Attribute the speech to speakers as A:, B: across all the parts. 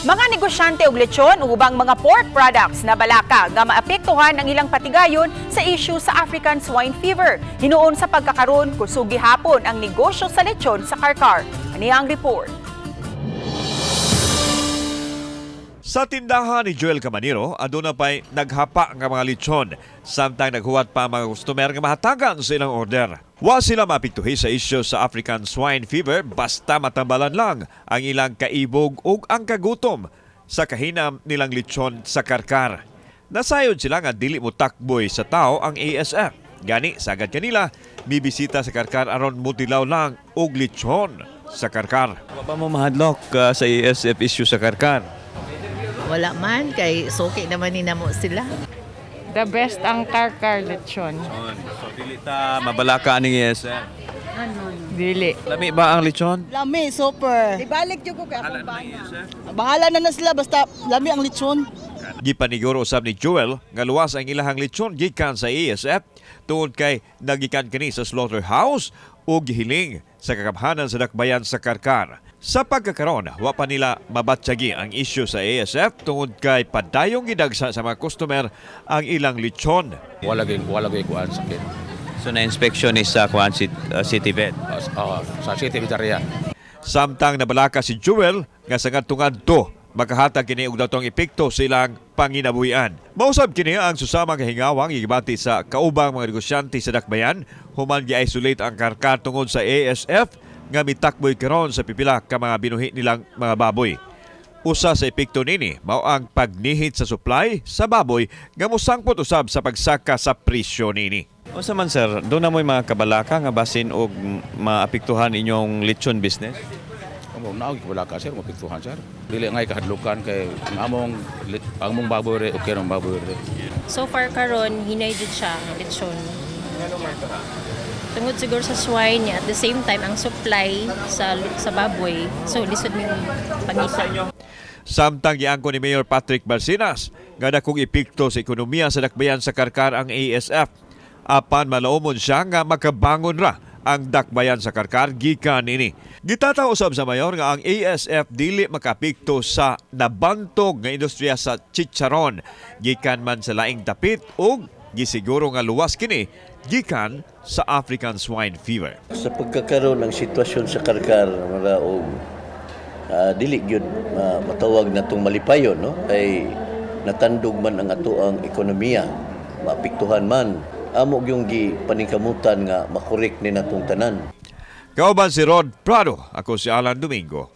A: Mga negosyante og lechon ubang mga pork products na balaka nga maapektuhan ang ilang patigayon sa issue sa African swine fever. Hinuon sa pagkakaroon kusog gihapon ang negosyo sa lechon sa Karkar. Ani ang report.
B: Sa tindahan ni Joel Camaniro, aduna pa'y naghapa nga mga lechon, samtang naghuwat pa ang mga customer nga mahatagan sa ilang order. Wa sila mapiktuhi sa isyu sa African swine fever basta matambalan lang ang ilang kaibog ug ang kagutom sa kahinam nilang lechon sa Karkar. Nasayod sila nga dili mo takboy sa tao ang ASF. Gani, sagad kanila, bibisita sa Karkar aron mutilaw lang og lechon sa Karkar. Wa pa mo mahadlok sa ASF issue sa Karkar?
C: Wala man, kay suki naman ni namo sila.
D: The best ang Karkar lechon.
B: So, dili ta mabalaka ning ASF.
D: Dili.
B: Lami ba ang lechon?
E: Lami, super.
F: Ibalik yung ko kay akong bana.
E: Bahala na sila, basta lami ang lechon.
B: Gipaniguro usab ni Joel nga luwas ang ilahang lechon gikan sa ASF tungod kay nagikan kini sa slaughterhouse o gihiling sa kakabhanan sa dakbayan sa Karkar. Sa pagkakaroon, wa pa nila mabatsyagi ang issue sa ASF tungod kay padayong gidagsa sa mga customer ang ilang lechon.
G: Wala gyud kuan sakit.
H: So na-inspection is sa Kuan City Vet.
G: Sa City Veteria.
B: Samtang nabalaka si Joel nga sa ngadto makahatag kini og datong epekto sa ilang panginabuhian. Mausab kini ang susamang kahingawang gibati sa kaubang mga negosyante sa dakbayan human gi-isolate ang Karkar tungod sa ASF nga mitakboy karon sa pipila ka mga binuhi nilang mga baboy. Usa sa epekto nini mao ang pagnihit sa supply sa baboy nga mosangpot usab sa pagsaka sa presyo nini.
H: Unsa man sir, doon na mo'y mga kabalaka nga basin og maapektuhan inyong lechon business?
G: Naog wala ka sir, mapiktuhan sir. Dili ngay kahadlukan kay ang among baboy re okay ang baboy re.
I: So far karon hinay jud siya ang lechon. Tungod siguro sa swine at the same time ang supply sa baboy. So lisod mi pangita.
B: Samtang giangko ni Mayor Patrick Barcinas nga dakong epekto sa ekonomiya sa dakbayan sa Karkar ang ASF. Apan malaumon siya nga makabangon ra ang dakbayan sa Karkar gikan ini. Gitataw usab sa mayor nga ang ASF dili makapikto sa nabantog nga industriya sa chicharon gikan man sa laing dapit ug gisiguro nga luwas kini gikan sa African swine fever.
J: Sa pagkakaroon ng sitwasyon sa Karkar mga og dili gyud matawag natong malipayon no kay natandog man ang atoang ekonomiya maapektuhan man amo gyung gipaningkamutan nga makorek ni natong tanan.
B: Kauban si Rod Prado, ako si Alan Domingo.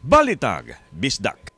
B: Balitag Bisdak.